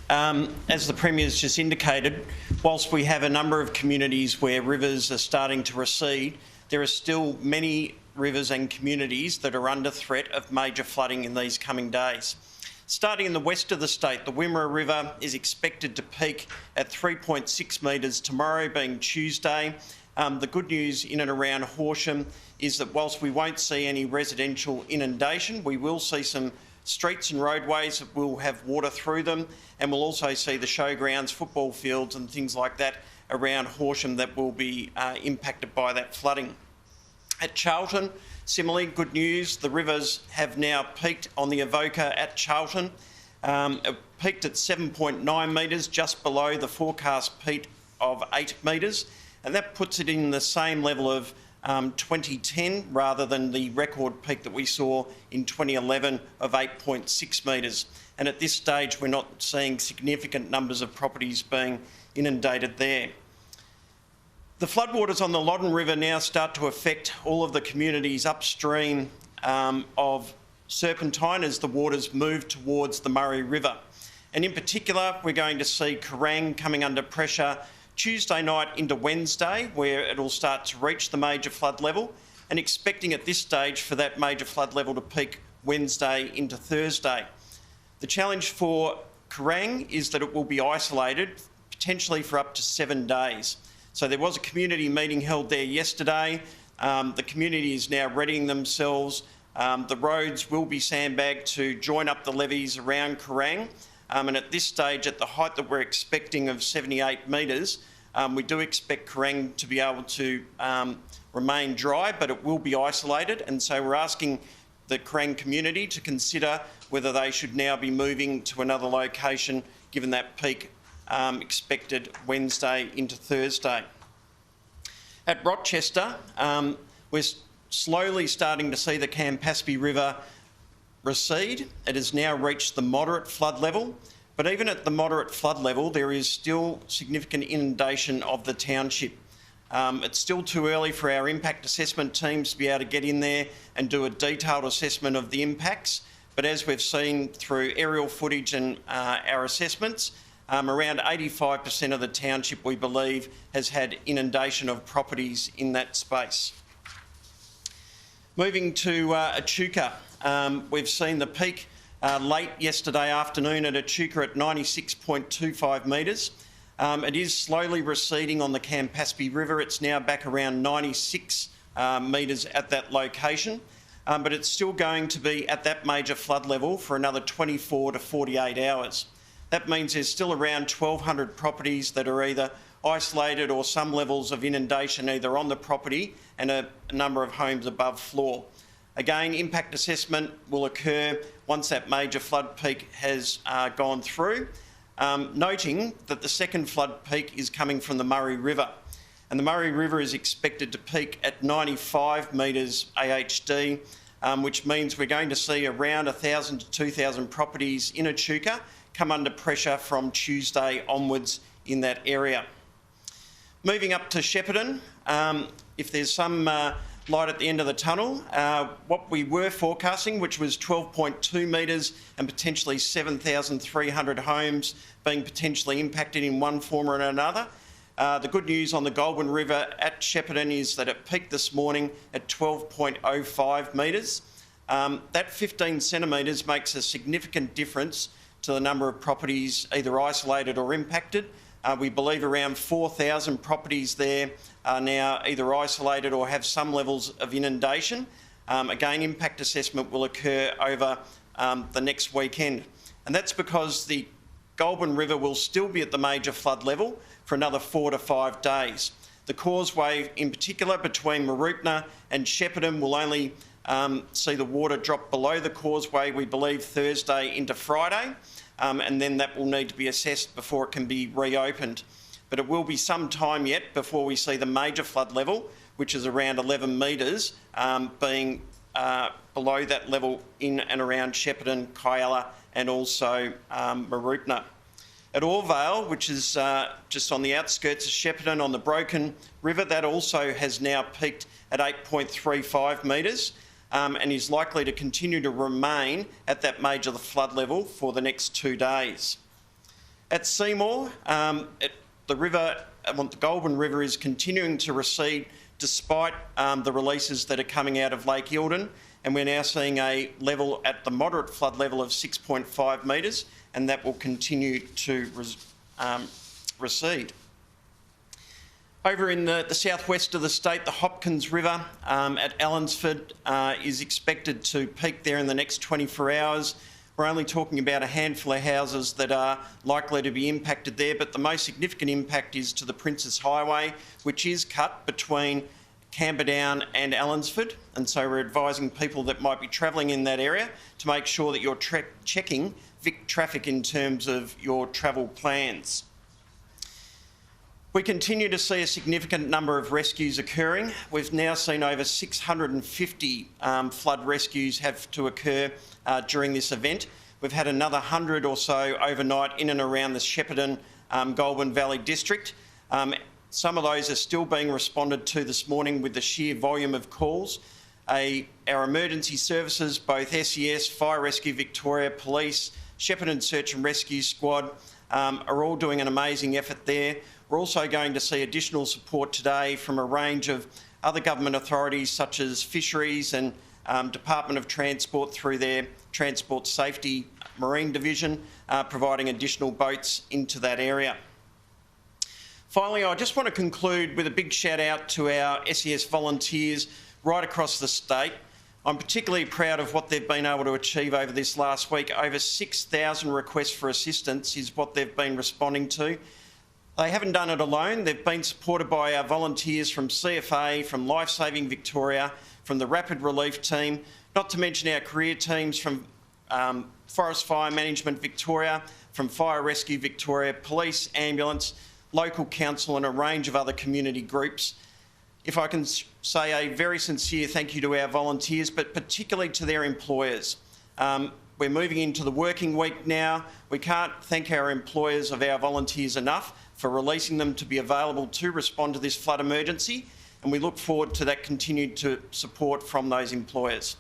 As the Premier's just indicated, whilst we have a number of communities where rivers are starting to recede, there are still many rivers and communities that are under threat of major flooding in these coming days. Starting in the west of the state, the Wimmera River is expected to peak at 3.6 metres tomorrow, being Tuesday. The good news in and around Horsham is that whilst we won't see any residential inundation, we will see some streets and roadways that will have water through them, and we'll also see the showgrounds, football fields and things like that around Horsham that will be impacted by that flooding. At Charlton, similarly, good news, the rivers have now peaked on the Avoca at Charlton. It peaked at 7.9 metres, just below the forecast peak of 8 metres, and that puts it in the same level of 2010 rather than the record peak that we saw in 2011 of 8.6 metres. And at this stage, we're not seeing significant numbers of properties being inundated there. The floodwaters on the Loddon River now start to affect all of the communities upstream of Serpentine as the waters move towards the Murray River. And in particular, we're going to see Kerang coming under pressure Tuesday night into Wednesday, where it'll start to reach the major flood level, and expecting at this stage for that major flood level to peak Wednesday into Thursday. The challenge for Kerang is that it will be isolated, potentially for up to 7 days. So there was a community meeting held there yesterday. The community is now readying themselves. The roads will be sandbagged to join up the levees around Kerang. And at this stage, at the height that we're expecting of 78 metres, we do expect Kerang to be able to remain dry, but it will be isolated. And so we're asking the Kerang community to consider whether they should now be moving to another location, given that peak expected Wednesday into Thursday. At Rochester, we're slowly starting to see the Campaspe River recede. It has now reached the moderate flood level, but even at the moderate flood level, there is still significant inundation of the township. It's still too early for our impact assessment teams to be able to get in there and do a detailed assessment of the impacts, but as we've seen through aerial footage and our assessments, around 85% of the township, we believe, has had inundation of properties in that space. Moving to Echuca, we've seen the peak late yesterday afternoon at Echuca at 96.25 metres. It is slowly receding on the Campaspe River. It's now back around 96 metres at that location, but it's still going to be at that major flood level for another 24 to 48 hours. That means there's still around 1,200 properties that are either isolated or some levels of inundation either on the property and a number of homes above floor. Again, impact assessment will occur once that major flood peak has gone through, noting that the second flood peak is coming from the Murray River. And the Murray River is expected to peak at 95 metres AHD, which means we're going to see around 1,000 to 2,000 properties in Echuca come under pressure from Tuesday onwards in that area. Moving up to Shepparton, if there's some light at the end of the tunnel, what we were forecasting, which was 12.2 metres and potentially 7,300 homes being potentially impacted in one form or another. The good news on the Goulburn River at Shepparton is that it peaked this morning at 12.05 metres. That 15 centimetres makes a significant difference to the number of properties either isolated or impacted. We believe around 4,000 properties there are now either isolated or have some levels of inundation. Again, impact assessment will occur over the next weekend. And that's because the Goulburn River will still be at the major flood level for another 4 to 5 days. The causeway in particular between Mooroopna and Shepparton will only see the water drop below the causeway, we believe, Thursday into Friday, and then that will need to be assessed before it can be reopened. But it will be some time yet before we see the major flood level, which is around 11 metres, being below that level in and around Shepparton, Kyalla and also Mooroopna. At Orvale, which is just on the outskirts of Shepparton on the Broken River, that also has now peaked at 8.35 metres and is likely to continue to remain at that major flood level for the next 2 days. At Seymour, the Goulburn River is continuing to recede despite the releases that are coming out of Lake Eildon, and we're now seeing a level at the moderate flood level of 6.5 metres, and that will continue to recede. Over in the southwest of the state, the Hopkins River at Allensford is expected to peak there in the next 24 hours. We're only talking about a handful of houses that are likely to be impacted there, but the most significant impact is to the Princes Highway, which is cut between Camperdown and Allensford, and so we're advising people that might be travelling in that area to make sure that you're checking Vic traffic in terms of your travel plans. We continue to see a significant number of rescues occurring. We've now seen over 650 flood rescues have to occur during this event. We've had another 100 or so overnight in and around the Shepparton Goulburn Valley district. Some of those are still being responded to this morning with the sheer volume of calls. Our emergency services, both SES, Fire Rescue Victoria, Police, Shepparton Search and Rescue Squad, are all doing an amazing effort there. We're also going to see additional support today from a range of other government authorities such as Fisheries and Department of Transport through their Transport Safety Marine Division, providing additional boats into that area. Finally, I just want to conclude with a big shout out to our SES volunteers right across the state. I'm particularly proud of what they've been able to achieve over this last week. Over 6,000 requests for assistance is what they've been responding to. They haven't done it alone. They've been supported by our volunteers from CFA, from Lifesaving Victoria, from the Rapid Relief Team, not to mention our career teams from Forest Fire Management Victoria, from Fire Rescue Victoria, Police, Ambulance, local council and a range of other community groups. If I can say a very sincere thank you to our volunteers, but particularly to their employers. We're moving into the working week now. We can't thank our employers of our volunteers enough for releasing them to be available to respond to this flood emergency, and we look forward to that continued support from those employers.